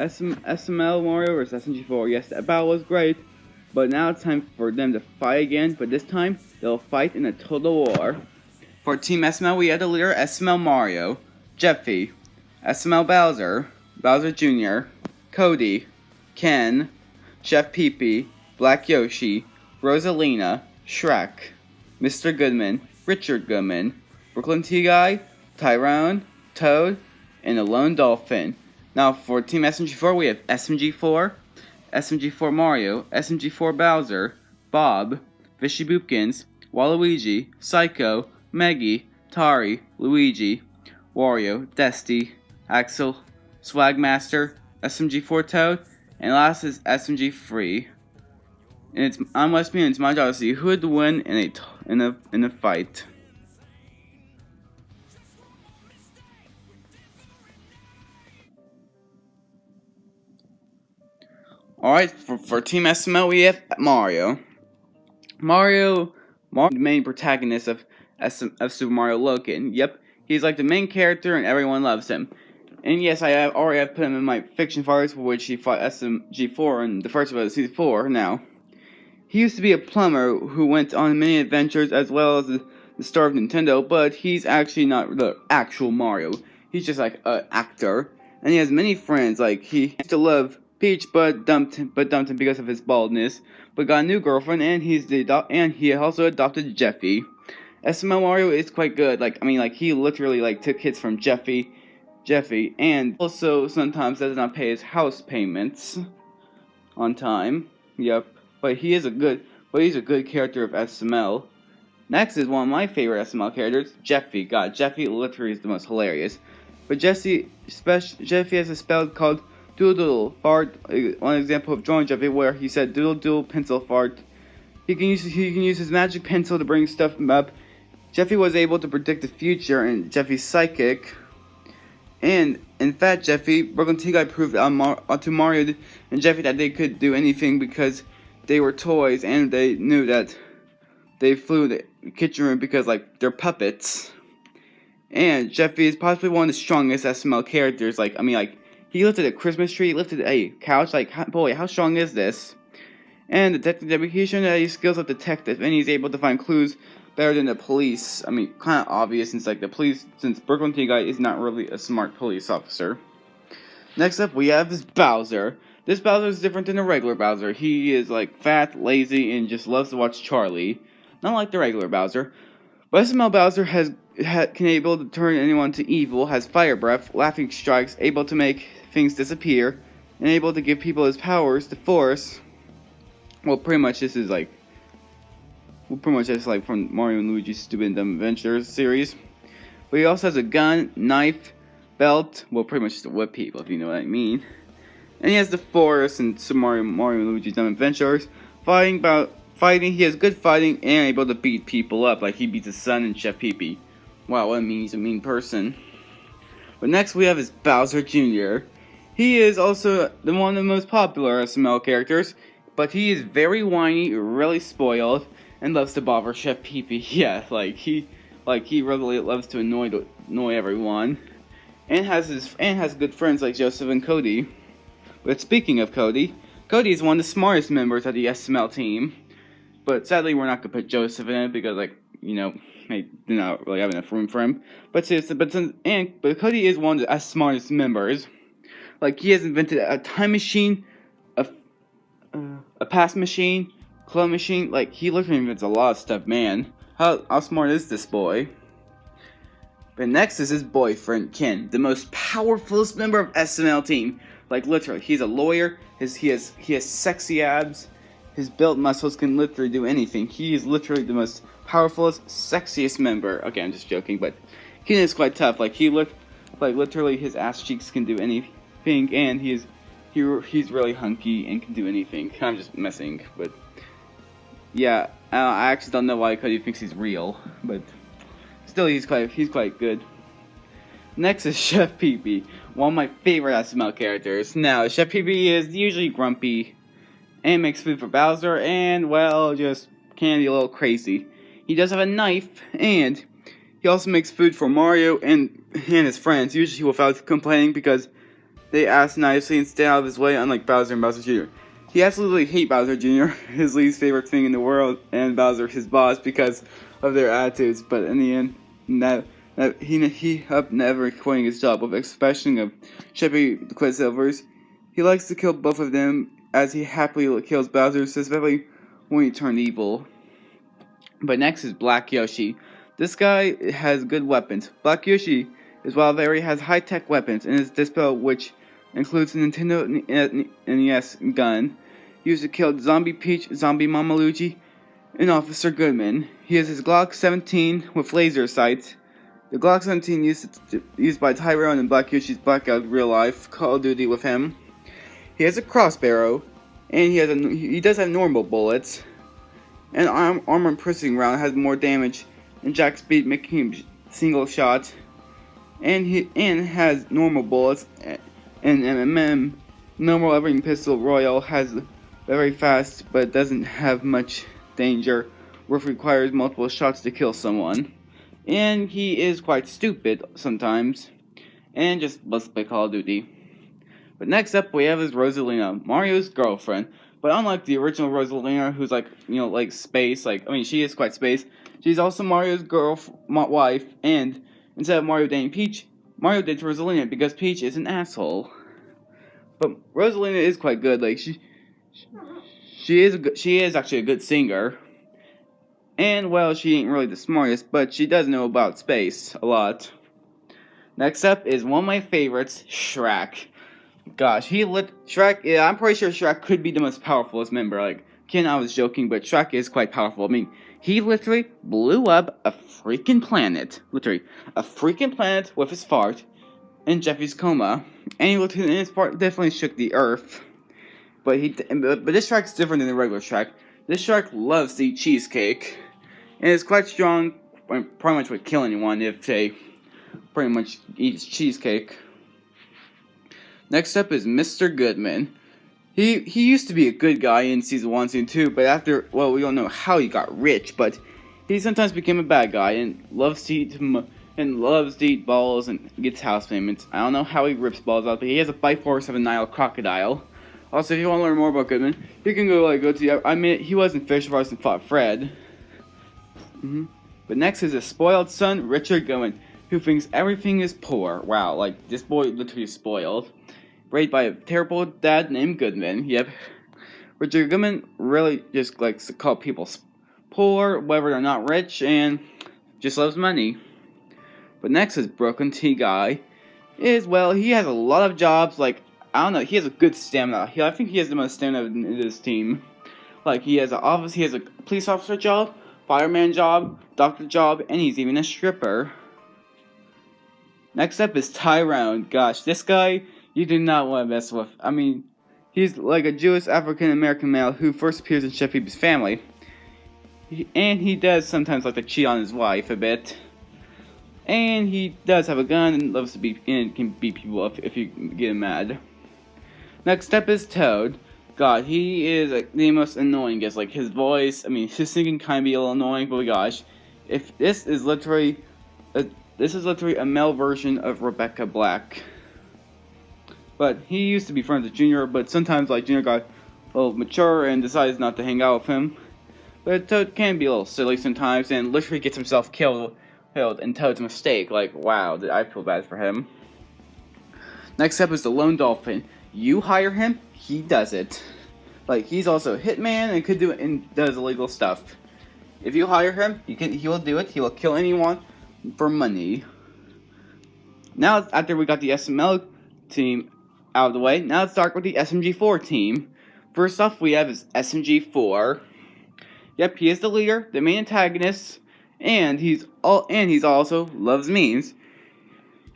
SML Mario vs SMG4. Yes, that battle was great, but now it's time for them to fight again. But this time they'll fight in a total war. For Team SML, we have the leader SML Mario, Jeffy, SML Bowser, Bowser Jr., Cody, Ken, Chef Pee-Pee, Black Yoshi, Rosalina, Shrek, Mr. Goodman, Richard Goodman, Brooklyn Tea Guy, Tyrone, Toad, and the Lone Dolphin. Now for Team SMG4, we have SMG4, SMG4 Mario, SMG4 Bowser, Bob, Fishy Boopkins, Waluigi, Psycho, Meggy, Tari, Luigi, Wario, Desty, Axel, Swagmaster, SMG4 Toad, and last is SMG Free. And it's my job to see who would win in a fight. Alright, for Team SML we have Mario. Mario, the main protagonist of Super Mario Loken. Yep, he's like the main character and everyone loves him. And yes, I already have put him in my fiction fights, for which he fought SMG4 in the first episode of Season 4 now. He used to be a plumber who went on many adventures as well as the star of Nintendo, but he's actually not the actual Mario. He's just like an actor. And he has many friends, like he used to love Peach but dumped him because of his baldness, but got a new girlfriend, and he also adopted Jeffy. SML Mario is quite good. He literally took hits from Jeffy, and also sometimes does not pay his house payments on time. Yep, but he's a good character of SML. Next is one of my favorite SML characters, Jeffy. God, Jeffy literally is the most hilarious. But Jeffy has a spell called Doodle Doodle Fart. One example of drawing Jeffy where he said Doodle Doodle Pencil Fart. He can use his magic pencil to bring stuff up. Jeffy was able to predict the future, and Jeffy's psychic. And in fact, Brooklyn Tea Guy proved to Mario and Jeffy that they could do anything because they were toys, and they knew that they flew the kitchen room because they're puppets. And Jeffy is possibly one of the strongest SML characters. He lifted a Christmas tree, lifted a couch. Boy, how strong is this? And he's shown that he skills of detective, and he's able to find clues better than the police. Kind of obvious since Brooklyn Tea Guy is not really a smart police officer. Next up, we have this Bowser. This Bowser is different than the regular Bowser. He is fat, lazy, and just loves to watch Charlie. Not like the regular Bowser. But SML Bowser can able to turn anyone to evil, has fire breath, laughing strikes, able to make things disappear, and able to give people his powers, the Force. Well, pretty much this is from Mario and Luigi's Stupid and Dumb Adventures series. But he also has a gun, knife, belt, well, pretty much just to whip people, if you know what I mean. And he has the Force in Super Mario and Luigi's Dumb Adventures. Fighting, he has good fighting and able to beat people up, like he beats his son and Chef Pee-Pee. Wow, what a he's a mean person. But next we have is Bowser Jr. He is also one of the most popular SML characters, but he is very whiny, really spoiled, and loves to bother Chef Pee-Pee. Yeah, he really loves to annoy everyone, and has good friends like Joseph and Cody. But speaking of Cody is one of the smartest members of the SML team. But sadly, we're not gonna put Joseph in it because, they do not really have enough room for him. But Cody is one of the smartest members. He has invented a time machine, a past machine, clone machine. He literally invents a lot of stuff, man. How smart is this boy? But next is his boyfriend, Ken, the most powerful member of SML team. Literally, he's a lawyer. He has sexy abs. His built muscles can literally do anything. He is literally the most powerful, sexiest member. Okay, I'm just joking, but Ken is quite tough. Literally his ass cheeks can do anything, and he's really hunky and can do anything. I'm just messing, but yeah, I actually don't know why Cody thinks he's real, but still, he's quite good. Next is Chef Pee-Pee, one of my favorite SML characters. Now, Chef Pee-Pee is usually grumpy and makes food for Bowser, and, well, just can be a little crazy. He does have a knife, and he also makes food for Mario and his friends, usually without complaining, because they ask nicely and stay out of his way, unlike Bowser and Bowser Jr. He absolutely hates Bowser Jr., his least favorite thing in the world, and Bowser, his boss, because of their attitudes. But in the end, he up never quitting his job with expression of shipping the Quicksilvers. He likes to kill both of them, as he happily kills Bowser, especially when he turned evil. But next is Black Yoshi. This guy has good weapons. Black Yoshi is while very has high-tech weapons in his display, which includes a Nintendo NES gun used to kill Zombie Peach, Zombie Mama Luigi, and Officer Goodman. He has his Glock 17 with laser sights. The Glock 17 used by Tyrone in Black Yoshi's Blackout real life Call of Duty with him. He has a crossbarrow, and he does have normal bullets. And armor piercing round has more damage than Jack Speed, making him single shot. And has normal bullets. And MMM, normal Evergreen Pistol Royal, has very fast, but doesn't have much danger, which requires multiple shots to kill someone. And he is quite stupid sometimes, and just loves to play Call of Duty. But next up we have is Rosalina, Mario's girlfriend. But unlike the original Rosalina, who's like, like space, she is quite space, she's also Mario's wife, and instead of Mario dating Peach, Mario dates Rosalina because Peach is an asshole. But Rosalina is quite good. She is actually a good singer. And well, she ain't really the smartest, but she does know about space a lot. Next up is one of my favorites, Shrek. Gosh, Shrek. Yeah, I'm pretty sure Shrek could be the most powerful member. Ken, I was joking, but Shrek is quite powerful. I mean, he literally blew up a freaking planet. Literally, a freaking planet with his fart in Jeffy's coma. And his fart definitely shook the earth. But this Shrek's different than the regular Shrek. This Shrek loves to eat cheesecake. And is quite strong, pretty much would kill anyone if they pretty much eat cheesecake. Next up is Mr. Goodman. He used to be a good guy in Season 1, Season 2, but after, we don't know how he got rich, but he sometimes became a bad guy and loves to eat balls and gets house payments. I don't know how he rips balls out, but he has a bite force of a Nile crocodile. Also, if you want to learn more about Goodman, you can go to, he was in Fisher Vs. and fought Fred. But next is his spoiled son, Richard Goodman, who thinks everything is poor. Wow, this boy literally is spoiled. Raised by a terrible dad named Goodman. Yep. Richard Goodman really just likes to call people poor, whether they're not rich, and just loves money. But next is Broken T Guy. He has a lot of jobs, I don't know, he has a good stamina. I think he has the most stamina in this team. He has a police officer job, fireman job, doctor job, and he's even a stripper. Next up is Tyrone. Gosh, this guy you do not want to mess with. I mean, he's like a Jewish African-American male who first appears in Chef Phoebe's family. He does sometimes like to cheat on his wife a bit. And he does have a gun and loves to can beat people up if you get him mad. Next up is Toad. God, he is the most annoying guest. His voice, his singing kind of be a little annoying, but gosh, if this is literally a male version of Rebecca Black. But he used to be friends with Junior, but sometimes Junior got a little mature and decides not to hang out with him. But Toad can be a little silly sometimes and literally gets himself killed in Toad's mistake. Wow, I feel bad for him. Next up is the Lone Dolphin. You hire him, he does it. He's also a hitman and could do it and does illegal stuff. If you hire him, he will do it. He will kill anyone for money. Now, after we got the SML team out of the way, now let's start with the smg4 team. First off, we have is smg4. Yep, he is the leader, the main antagonist, and he's also loves memes.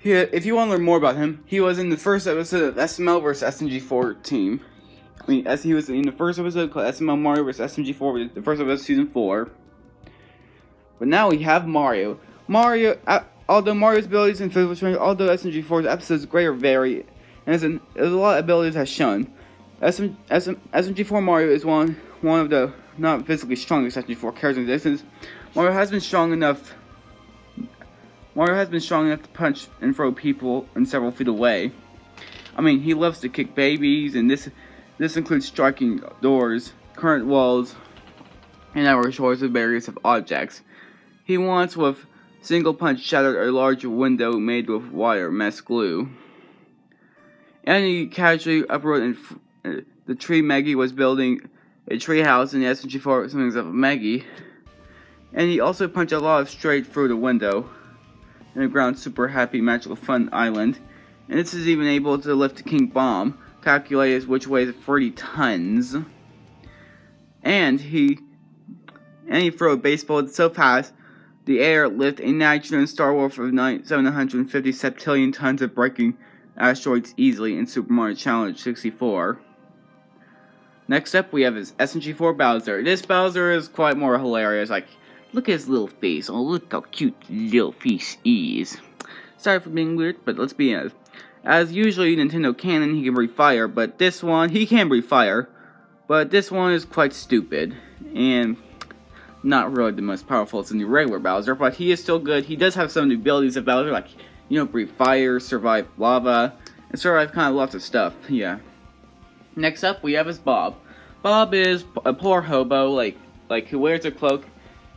If you want to learn more about him, he was in the first episode of SML vs. SMG4 team. He was in the first episode called SML Mario vs. SMG4, the first episode of Season 4. But now we have Mario. Although Mario's abilities and physical strength, although SMG4's episodes great or vary, and there's a lot of abilities has shown. SMG4 Mario is one of the not physically strongest SMG4 characters in existence. Mario has been strong enough to punch and throw people in several feet away. I mean, he loves to kick babies, and this includes striking doors, current walls, and other sorts of barriers of objects. He once, with single punch, shattered a large window made with wire mesh glue. And he casually uprooted the tree Maggie was building a tree house in the SMG4 something of Maggie. And he also punched a lot of straight through the window in the ground super happy magical fun island. And this is even able to lift a king bomb, calculated which weighs 30 tons. And he threw a baseball so fast the air lift a nitrogen Star Wars of 750 septillion tons of breaking asteroids easily in Super Mario Challenge 64. Next up, we have his SMG4 Bowser. This Bowser is quite more hilarious. Like, look at his little face. Oh, look how cute little face is. Sorry for being weird, but let's be honest. As usually, Nintendo canon, he can breathe fire, but this one, he can breathe fire. But this one is quite stupid, and not really the most powerful as in the regular Bowser, but he is still good. He does have some of the abilities of Bowser, like, breathe fire, survive lava, and survive kind of lots of stuff, yeah. Next up, we have his Bob. Bob is a poor hobo, like who wears a cloak,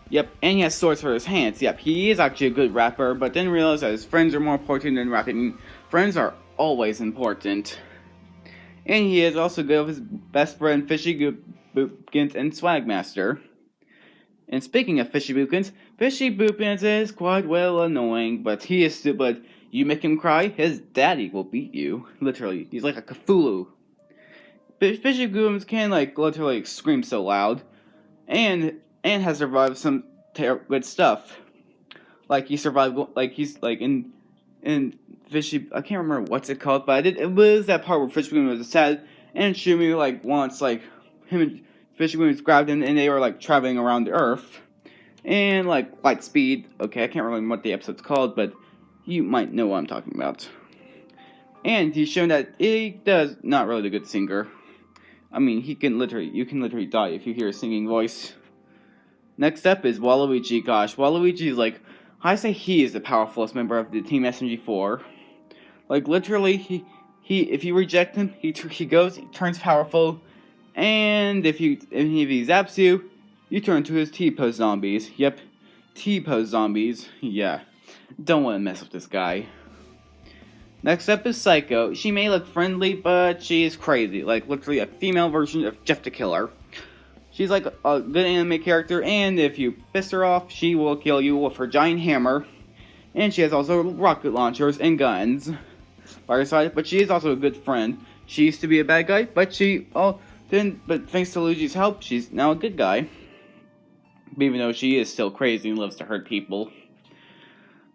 yep, and he has swords for his hands, yep. He is actually a good rapper, but then realized that his friends are more important than rapping. Friends are always important. And he is also good with his best friend, Fishy Boopkins and Swagmaster. And speaking of Fishy Boopkins is quite well annoying, but he is stupid. You make him cry, his daddy will beat you. Literally, he's like a Cthulhu. Fishy Boopkins can literally scream so loud, and has survived some good stuff. Like he survived, in Fishy. I can't remember what's it called, but it was that part where Fishy Boopkins was sad, and Shumi once him and Fishy Boopkins grabbed him, and they were traveling around the Earth, and light speed. Okay, I can't remember what the episode's called, but you might know what I'm talking about. And he's shown that he does not really a good singer. I mean, you can literally die if you hear a singing voice. Next up is Waluigi. Gosh, Waluigi is I say he is the powerfulest member of the Team SMG4. Literally, he if you reject him, he turns powerful, and if he zaps you, you turn to his T-pose zombies. Yep, T-pose zombies. Yeah, don't want to mess with this guy. Next up is Psycho. She may look friendly, but she is crazy. Literally a female version of Jeff the Killer. She's a good anime character, and if you piss her off, she will kill you with her giant hammer. And she has also rocket launchers and guns by her side, but she is also a good friend. She used to be a bad guy, but but thanks to Luigi's help, she's now a good guy. Even though she is still crazy and loves to hurt people.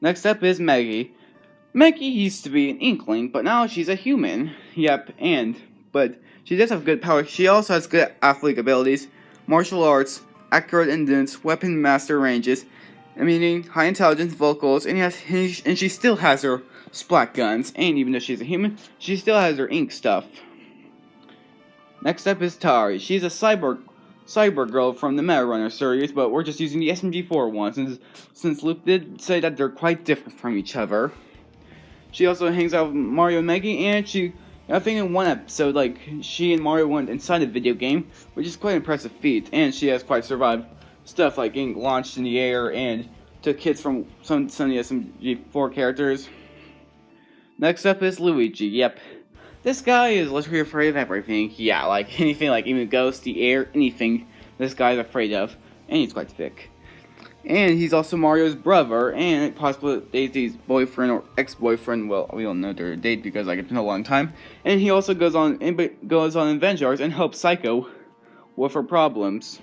Next up is Maggie. Maggie used to be an Inkling, but now she's a human. Yep, but she does have good power. She also has good athletic abilities, martial arts, accurate endurance, weapon master ranges, meaning high intelligence, vocals, and she still has her splat guns. And even though she's a human, she still has her ink stuff. Next up is Tari. She's a cyber girl from the Meta Runner series, but we're just using the SMG4 one since Luke did say that they're quite different from each other. She also hangs out with Mario and Maggie, and I think in one episode, she and Mario went inside a video game, which is quite an impressive feat, and she has quite survived stuff like getting launched in the air and took hits from some of the SMG4 characters. Next up is Luigi. Yep. This guy is literally afraid of everything. Yeah, anything, even ghosts, the air, anything this guy's afraid of, and he's quite thick. And he's also Mario's brother, and possibly Daisy's boyfriend or ex-boyfriend. Well, we don't know their date because it's been a long time. And he also goes on adventures and helps Psycho with her problems.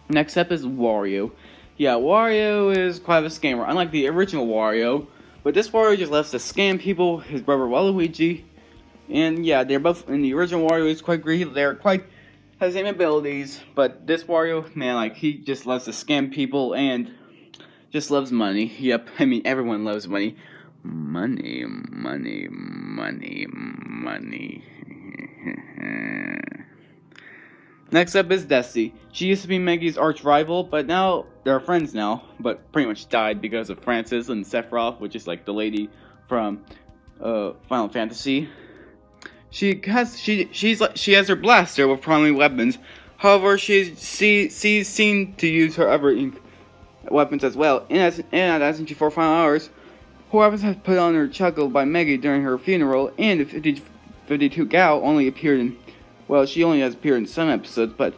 Next up is Wario. Yeah, Wario is quite a scammer, unlike the original Wario. But this Wario just loves to scam people. His brother Waluigi, and yeah, they're both in the original Wario is quite greedy. They're quite has the same abilities, but this Wario, man, he just loves to scam people and just loves money. Yep, I mean, everyone loves money. Money. Next up is Desi. She used to be Maggie's arch rival, but now they're friends now, but pretty much died because of Francis and Sephiroth, which is the lady from Final Fantasy. She has her blaster with primary weapons. However, she's seen to use her other weapons as well. And at SMG4 Final Hours, her weapons have put on her chuckle by Maggie during her funeral, and the 52 Gal only appeared in, well, she only has appeared in some episodes, but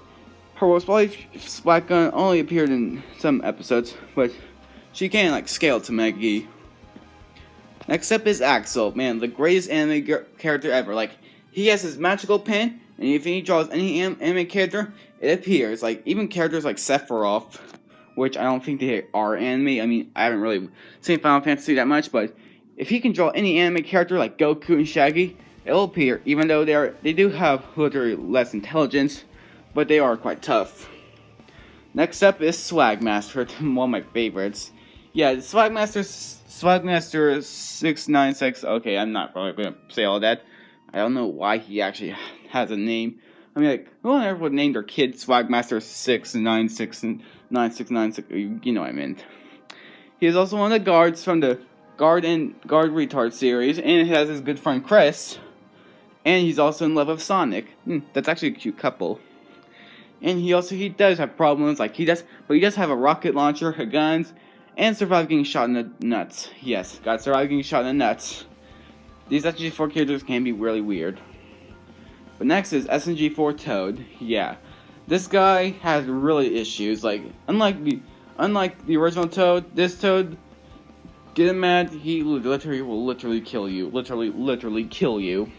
her splat gun only appeared in some episodes, but she can like scale to Maggie. Next up is Axel, man, the greatest anime character ever. Like, he has his magical pen, and if he draws any anime character, it appears. Like, even characters like Sephiroth, which I don't think they are anime. I mean, I haven't really seen Final Fantasy that much, but if he can draw any anime character like Goku and Shaggy, it'll appear. Even though they do have literally less intelligence, but they are quite tough. Next up is Swagmaster, one of my favorites. Yeah, Swagmaster 696. Okay, I'm not probably gonna say all that. I don't know why he actually has a name. I mean, like, who on earth would name their kid Swagmaster 696 and 9696? You know what I meant. He is also one of the guards from the Guard Retard series, and he has his good friend Chris. And he's also in love with Sonic. That's actually a cute couple. And he does have problems, but he does have a rocket launcher, guns, and survive getting shot in the nuts. Yes, got survive getting shot in the nuts. These SMG4 characters can be really weird. But next is SMG4 Toad. Yeah, this guy has really issues. Like, unlike the original Toad, this Toad, get him mad, he will literally kill you. Literally kill you.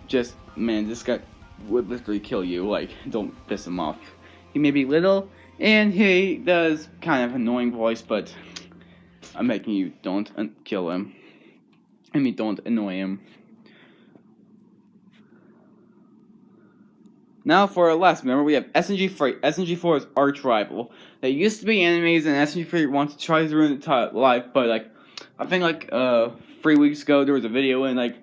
Just, man, this guy would literally kill you. Like, don't piss him off. He may be little, and he does kind of annoying voice, but I'm making you don't kill him. I mean, don't annoy him. Now for our last member, we have SMG4. SMG4's arch rival. They used to be enemies, and SMG4 wants to try to ruin the life, but like, I think like 3 weeks ago there was a video, and like,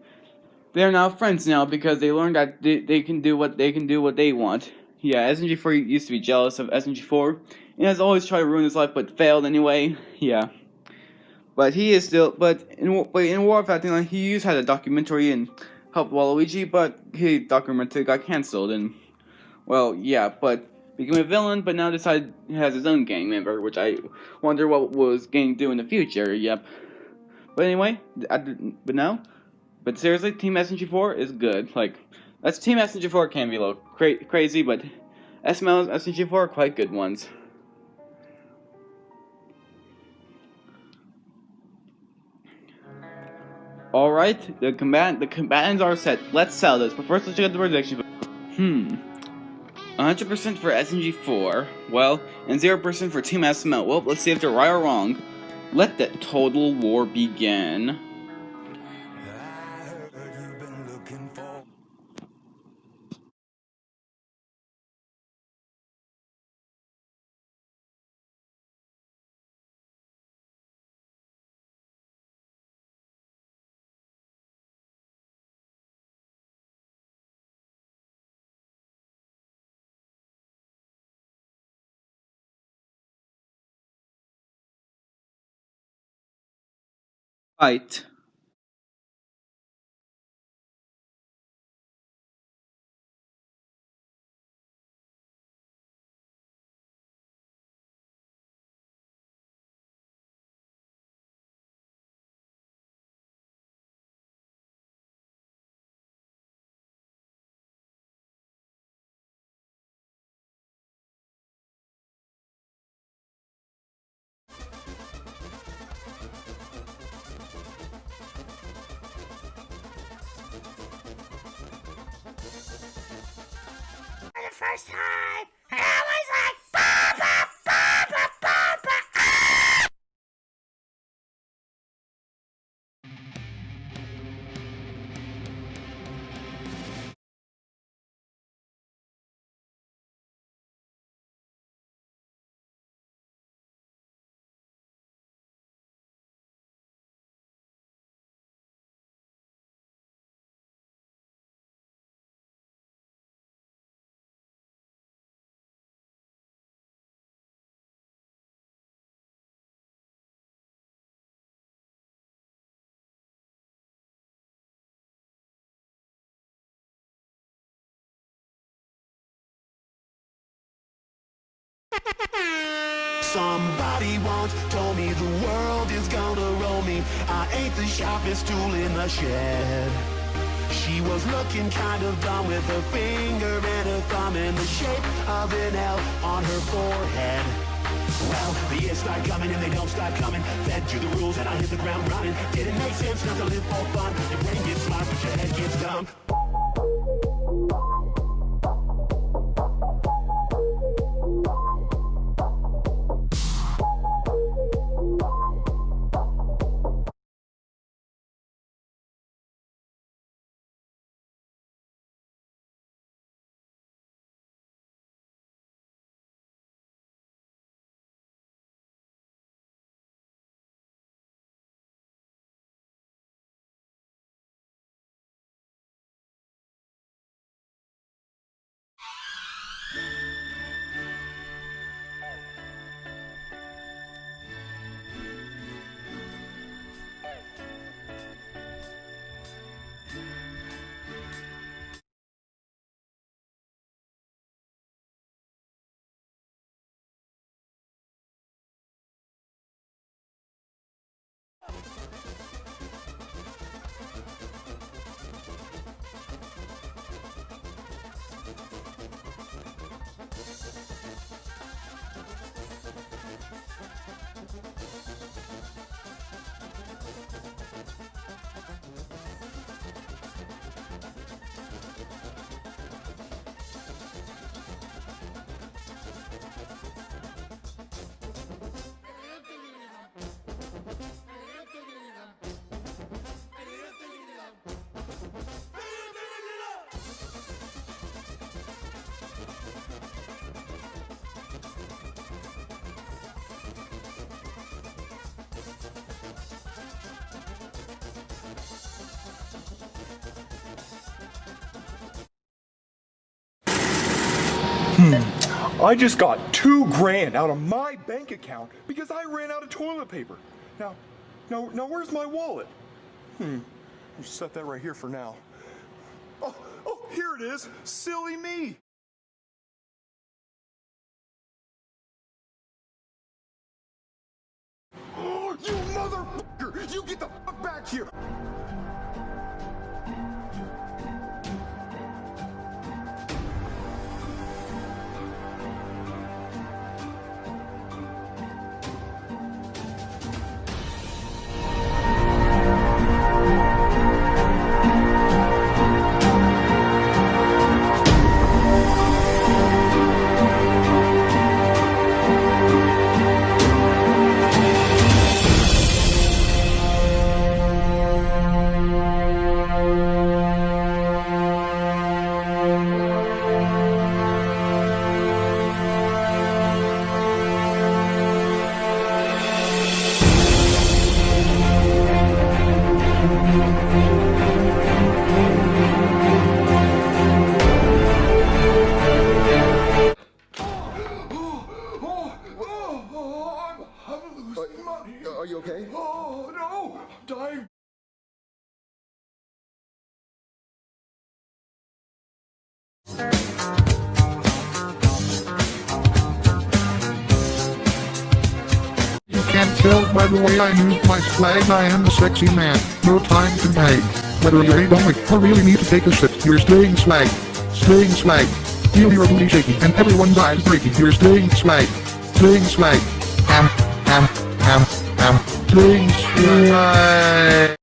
they're now friends now because they learned that they can do what they want. Yeah, SMG4 used to be jealous of SMG4 and has always tried to ruin his life, but failed anyway. Yeah, but he is still. But in War of Atlantis, he used had a documentary and helped Waluigi, but his documentary got cancelled. And well, yeah, but became a villain, but now decided he has his own gang member, which I wonder what was gang do in the future. Yep. But anyway, but now. But seriously, Team SMG4 is good. Like, that's Team SMG4 can be a little crazy, but SML and SMG4 are quite good ones. Alright, the combatants are set. Let's sell this, but first let's check out the prediction. 100% for SMG4, well, and 0% for Team SML. Well, let's see if they're right or wrong. Let the total war begin. Fight. For the first time, I was like, Somebody once told me the world is gonna roll me. I ain't the sharpest tool in the shed. She was looking kind of dumb with her finger and her thumb in the shape of an L on her forehead. Well, the years start coming and they don't stop coming. Fed to the rules and I hit the ground running. Didn't make sense not to live for fun. Your brain gets smart but your head gets dumb. I just got $2,000 out of my bank account because I ran out of toilet paper. Now, where's my wallet? I'll set that right here for now. Oh, here it is. Silly me. You motherfucker! You get the fuck back here! Are you okay? Oh, no! I'm dying. You can't tell by the way I move my flag I am a sexy man. No time to beg. Whether you're a dummy or really need to take a shit, you're staying slag. Staying slag. Feel your booty shaking and everyone's eyes breaking. You're staying slag. Staying slag. Staying slag.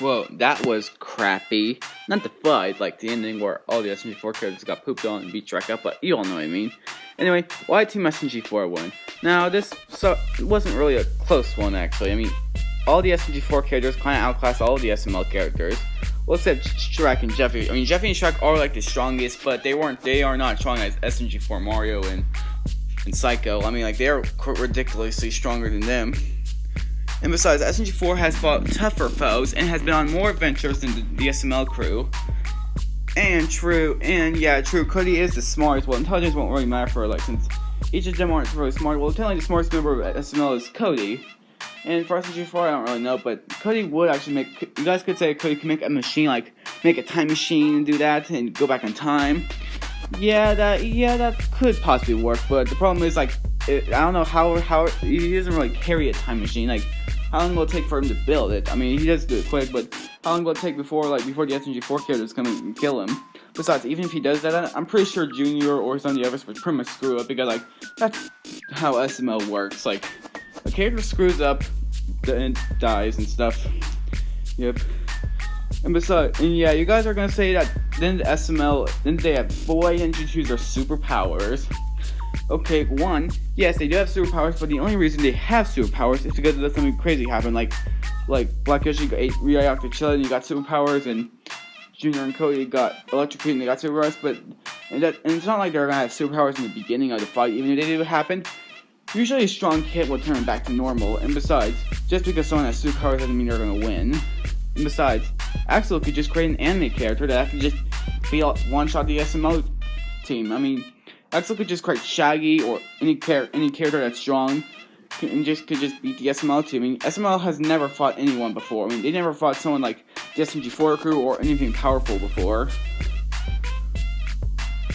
Whoa, that was crappy. Not the fight, like the ending where all the SMG4 characters got pooped on and beat Shrek up, but you all know what I mean. Anyway, why Team SMG4 won? Now, this wasn't really a close one, actually. I mean, all the SMG4 characters kind of outclassed all of the SML characters. Well, except Shrek and Jeffy. I mean, Jeffy and Shrek are like the strongest, but they are not strong as SMG4 Mario and Psycho. I mean, like, they're ridiculously stronger than them. And besides, SMG4 has fought tougher foes and has been on more adventures than the SML crew. And true, Cody is the smartest. Well, intelligence won't really matter for, like, since each of them aren't really smart. Well, technically the smartest member of SML is Cody. And for SMG4, I don't really know, but Cody would actually make, you guys could say Cody can make a machine, like, make a time machine and do that and go back in time. Yeah, that could possibly work, but the problem is, like, I don't know how, he doesn't really carry a time machine, like, how long will it take for him to build it? I mean, he does do it quick, but how long will it take before the SMG4 characters come and kill him? Besides, even if he does that, I'm pretty sure Junior or some of the others would pretty much screw up, because, like, that's how SML works. Like, a character screws up and dies and stuff. Yep. And besides, yeah, you guys are gonna say that then the SML, then they have, but why didn't you choose their superpowers? Okay, one, yes, they do have superpowers, but the only reason they have superpowers is because of something crazy happened, like Black Yoshi ate radioactive chili and he got superpowers, and Junior and Cody got electrocuted and they got superpowers, but, and it's not like they're gonna have superpowers in the beginning of the fight, even if they do happen. Usually a strong hit will turn back to normal, and besides, just because someone has superpowers doesn't mean they're gonna win. And besides, Axel could just create an anime character that could just be one-shot the SML team. I mean, Axel could just create Shaggy or any character that's strong and could just beat the SML team. I mean, SML has never fought anyone before. I mean, they never fought someone like the SMG4 crew or anything powerful before.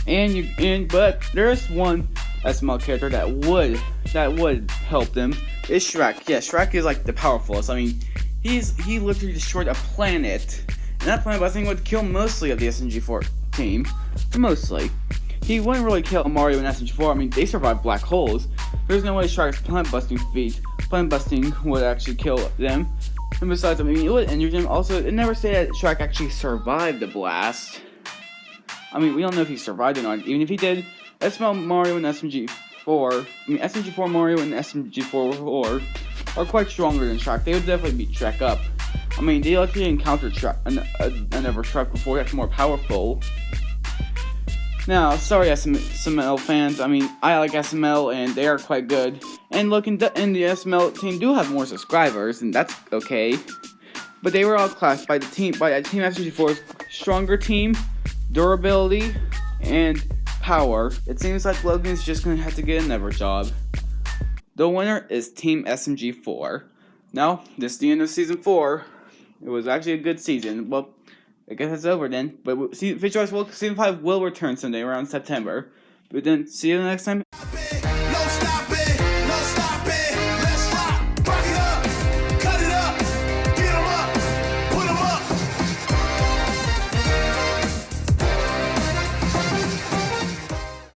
But there's one SML character that would help them. Is Shrek. Yeah, Shrek is like the powerfulest. I mean, he literally destroyed a planet, and that planet I think would kill mostly of the SMG4 team. Mostly. He wouldn't really kill Mario and SMG4. I mean, they survived black holes. There's no way Shrek's planet busting would actually kill them. And besides, I mean, it would injure them. Also, it never said that Shrek actually survived the blast. I mean, we don't know if he survived or not. Even if he did, SML Mario and SMG4 Mario and SMG4 are quite stronger than Shrek. They would definitely beat Shrek up. I mean, they actually encountered another Shrek before that's more powerful. Now, sorry SML fans, I mean, I like SML and they are quite good. And look, and the SML team do have more subscribers, and that's okay. But they were outclassed by Team SMG4's stronger team, durability, and power. It seems like Logan's just gonna have to get another job. The winner is Team SMG4. Now, this is the end of Season 4. It was actually a good season. Well, I guess it's over then. But Season 5 will return someday around September. But then, see you next time.